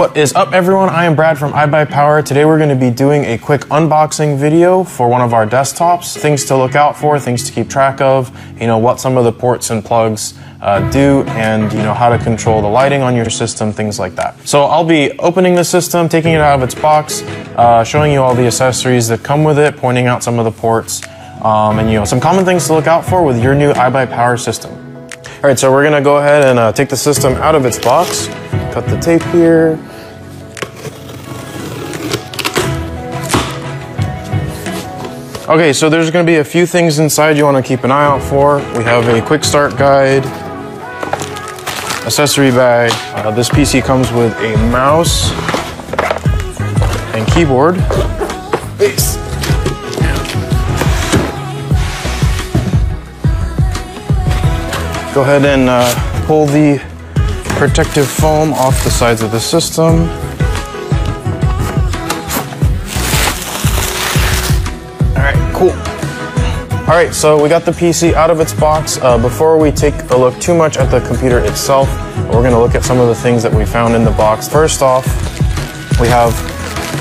What is up, everyone? I am Brad from iBUYPOWER. Today we're going to be doing a quick unboxing video for one of our desktops. Things to look out for, things to keep track of, what some of the ports and plugs do, and how to control the lighting on your system, things like that. So I'll be opening the system, taking it out of its box, showing you all the accessories that come with it, pointing out some of the ports, and some common things to look out for with your new iBUYPOWER system. All right, so we're gonna go ahead and take the system out of its box. Cut the tape here. Okay, so there's gonna be a few things inside you wanna keep an eye out for. We have a quick start guide, accessory bag. This PC comes with a mouse and keyboard. Base. Go ahead and pull the protective foam off the sides of the system. All right, cool. All right, so we got the PC out of its box. Before we take a look too much at the computer itself, we're gonna look at some of the things that we found in the box. First off, we have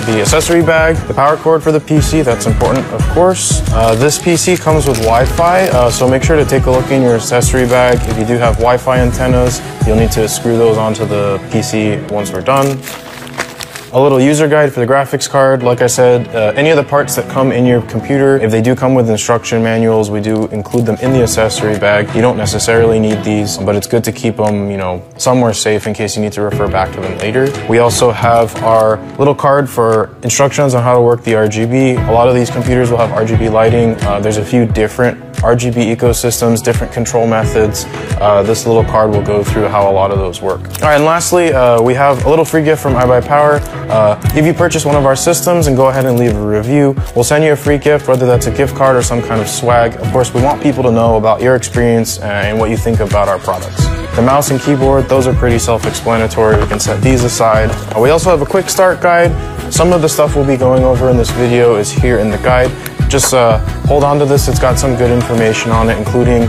the accessory bag, the power cord for the PC, that's important, of course. This PC comes with Wi-Fi, so make sure to take a look in your accessory bag. If you do have Wi-Fi antennas, you'll need to screw those onto the PC once we're done. A little user guide for the graphics card. Like I said, any of the parts that come in your computer, if they do come with instruction manuals, we do include them in the accessory bag. You don't necessarily need these, but it's good to keep them, somewhere safe in case you need to refer back to them later. We also have our little card for instructions on how to work the RGB. A lot of these computers will have RGB lighting. There's a few different RGB ecosystems, different control methods. This little card will go through how a lot of those work. All right, and lastly, we have a little free gift from iBUYPOWER. If you purchase one of our systems and go ahead and leave a review, we'll send you a free gift, whether that's a gift card or some kind of swag. Of course, we want people to know about your experience and what you think about our products. The mouse and keyboard, those are pretty self-explanatory. We can set these aside. We also have a quick start guide. Some of the stuff we'll be going over in this video is here in the guide. Just hold on to this. It's got some good information on it, including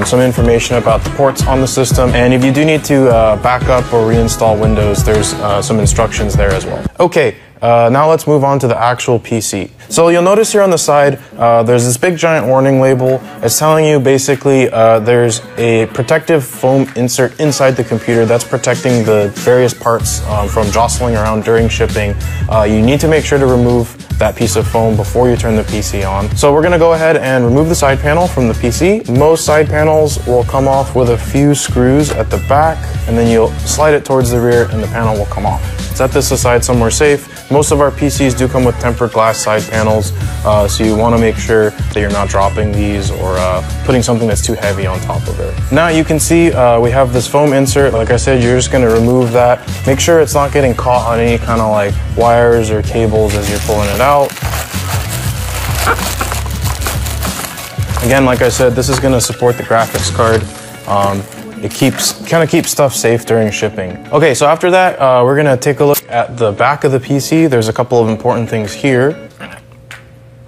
some information about the ports on the system. And if you do need to back up or reinstall Windows, there's some instructions there as well. Okay, now let's move on to the actual PC. So you'll notice here on the side, there's this big giant warning label. It's telling you basically there's a protective foam insert inside the computer that's protecting the various parts from jostling around during shipping. You need to make sure to remove that piece of foam before you turn the PC on. So we're gonna go ahead and remove the side panel from the PC. Most side panels will come off with a few screws at the back, and then you'll slide it towards the rear and the panel will come off. Set this aside somewhere safe. Most of our PCs do come with tempered glass side panels, so you wanna make sure that you're not dropping these or putting something that's too heavy on top of it. Now you can see we have this foam insert. Like I said, you're just gonna remove that. Make sure it's not getting caught on any kind of like wires or cables as you're pulling it out. Again, like I said, this is gonna support the graphics card. It kind of keeps stuff safe during shipping. Okay, so after that, we're gonna take a look at the back of the PC. There's a couple of important things here.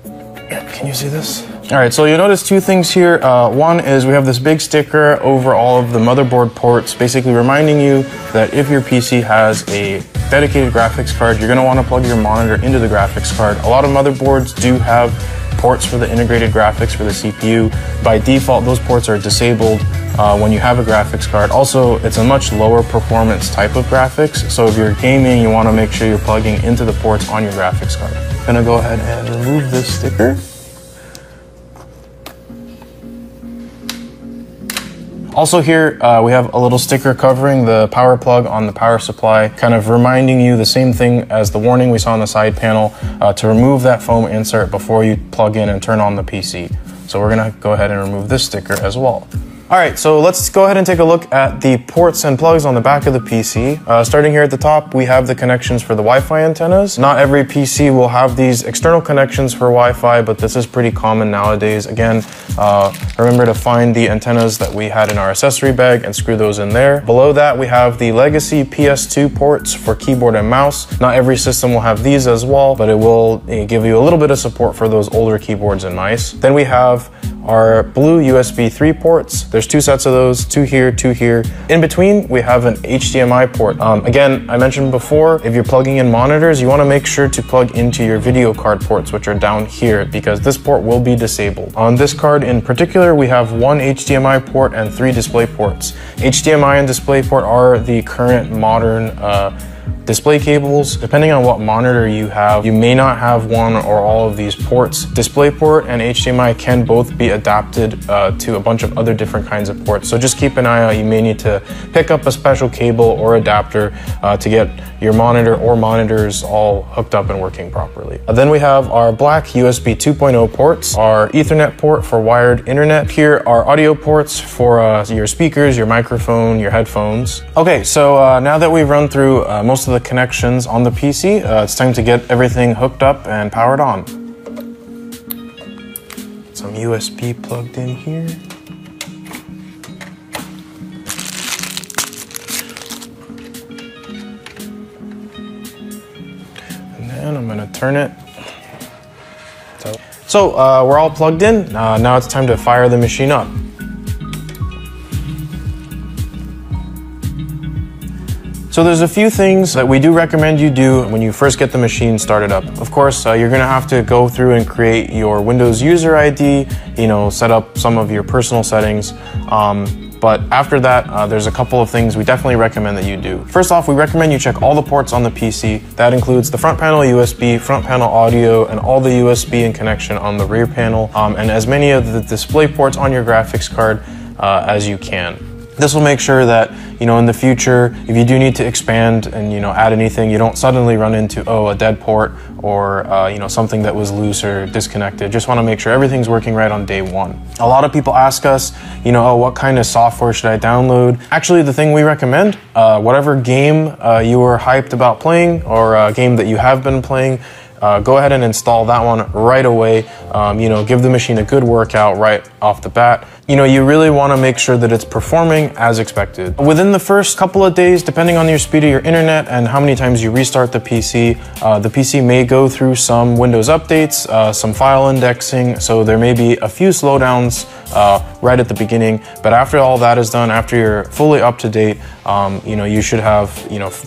Can you see this? All right, so you'll notice two things here. One is we have this big sticker over all of the motherboard ports, basically reminding you that if your PC has a dedicated graphics card, you're gonna wanna plug your monitor into the graphics card. A lot of motherboards do have ports for the integrated graphics for the CPU. By default, those ports are disabled when you have a graphics card. Also, it's a much lower performance type of graphics, so if you're gaming, you wanna make sure you're plugging into the ports on your graphics card. I'm gonna go ahead and remove this sticker. Also here, we have a little sticker covering the power plug on the power supply, kind of reminding you the same thing as the warning we saw on the side panel, to remove that foam insert before you plug in and turn on the PC. So we're gonna go ahead and remove this sticker as well. All right, so let's go ahead and take a look at the ports and plugs on the back of the PC. Starting here at the top, we have the connections for the Wi-Fi antennas. Not every PC will have these external connections for Wi-Fi, but this is pretty common nowadays. Again, remember to find the antennas that we had in our accessory bag and screw those in there. Below that, we have the legacy PS2 ports for keyboard and mouse. Not every system will have these as well, but it will give you a little bit of support for those older keyboards and mice. Then we have are blue USB 3 ports. There's 2 sets of those, 2 here, 2 here. In between, we have an HDMI port. Again, I mentioned before, if you're plugging in monitors, you want to make sure to plug into your video card ports, which are down here, because this port will be disabled. On this card in particular, we have 1 HDMI port and 3 display ports. HDMI and DisplayPort are the current modern display cables. Depending on what monitor you have, you may not have one or all of these ports. DisplayPort and HDMI can both be adapted to a bunch of other different kinds of ports. So just keep an eye out. You may need to pick up a special cable or adapter to get your monitor or monitors all hooked up and working properly. Then we have our black USB 2.0 ports, our Ethernet port for wired internet. Here are audio ports for your speakers, your microphone, your headphones. Okay, so now that we've run through most of the connections on the PC, it's time to get everything hooked up and powered on. Some USB plugged in here. And then I'm gonna turn it. So we're all plugged in. Now it's time to fire the machine up. So there's a few things that we do recommend you do when you first get the machine started up. Of course, you're gonna have to go through and create your Windows user ID, set up some of your personal settings. But after that, there's a couple of things we definitely recommend that you do. First off, we recommend you check all the ports on the PC. That includes the front panel USB, front panel audio, and all the USB and connection on the rear panel, and as many of the display ports on your graphics card as you can. This will make sure that, in the future, if you do need to expand and, add anything, you don't suddenly run into, a dead port or, something that was loose or disconnected. Just want to make sure everything's working right on day one. A lot of people ask us, what kind of software should I download? Actually, the thing we recommend, whatever game you were hyped about playing or a game that you have been playing, go ahead and install that one right away. Give the machine a good workout right off the bat. You really want to make sure that it's performing as expected. Within the first couple of days, depending on your speed of your internet and how many times you restart the PC may go through some Windows updates, some file indexing, so there may be a few slowdowns right at the beginning. But after all that is done, after you're fully up to date, you should have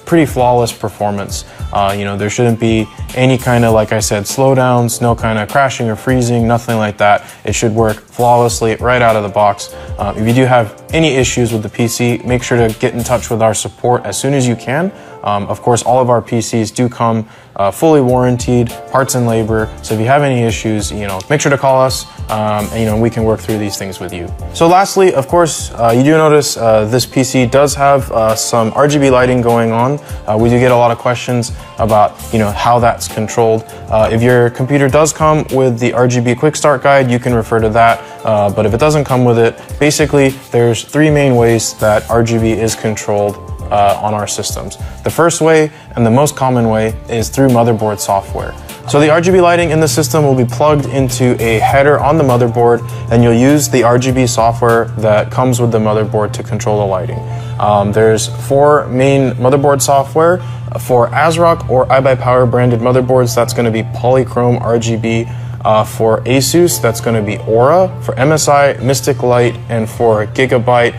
pretty flawless performance. There shouldn't be any kind of, like I said, slowdowns, no kind of crashing or freezing, nothing like that. It should work flawlessly right out of the box. If you do have any issues with the PC, make sure to get in touch with our support as soon as you can. Of course, all of our PCs do come fully warranted, parts and labor. So if you have any issues, make sure to call us, and we can work through these things with you. So lastly, of course, you do notice this PC does have some RGB lighting going on. We do get a lot of questions about, how that's controlled. If your computer does come with the RGB Quick Start Guide, you can refer to that. But if it doesn't come with it, basically there's 3 main ways that RGB is controlled on our systems. The first way and the most common way is through motherboard software. So the RGB lighting in the system will be plugged into a header on the motherboard, and you'll use the RGB software that comes with the motherboard to control the lighting. There's 4 main motherboard software. For ASRock or iBUYPOWER branded motherboards, that's going to be Polychrome RGB. For ASUS, that's going to be Aura. For MSI, Mystic Light, and for Gigabyte,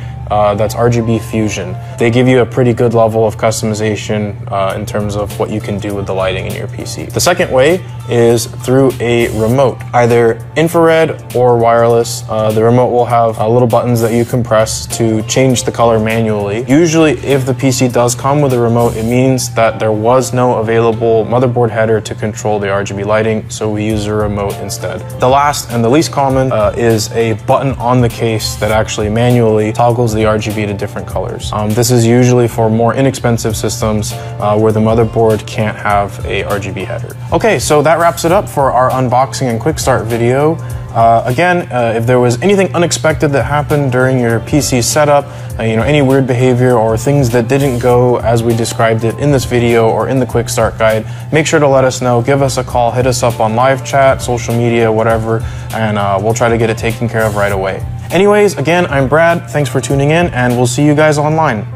that's RGB Fusion. They give you a pretty good level of customization in terms of what you can do with the lighting in your PC. The second way is through a remote, either infrared or wireless. The remote will have little buttons that you can press to change the color manually. Usually, if the PC does come with a remote, it means that there was no available motherboard header to control the RGB lighting, so we use a remote instead. The last and the least common is a button on the case that actually manually toggles the RGB to different colors. This is usually for more inexpensive systems where the motherboard can't have a RGB header. Okay, so that wraps it up for our unboxing and quick start video. Again, if there was anything unexpected that happened during your PC setup, any weird behavior or things that didn't go as we described it in this video or in the quick start guide, make sure to let us know. Give us a call, hit us up on live chat, social media, whatever, and we'll try to get it taken care of right away. Anyways, again, I'm Brad. Thanks for tuning in, and we'll see you guys online.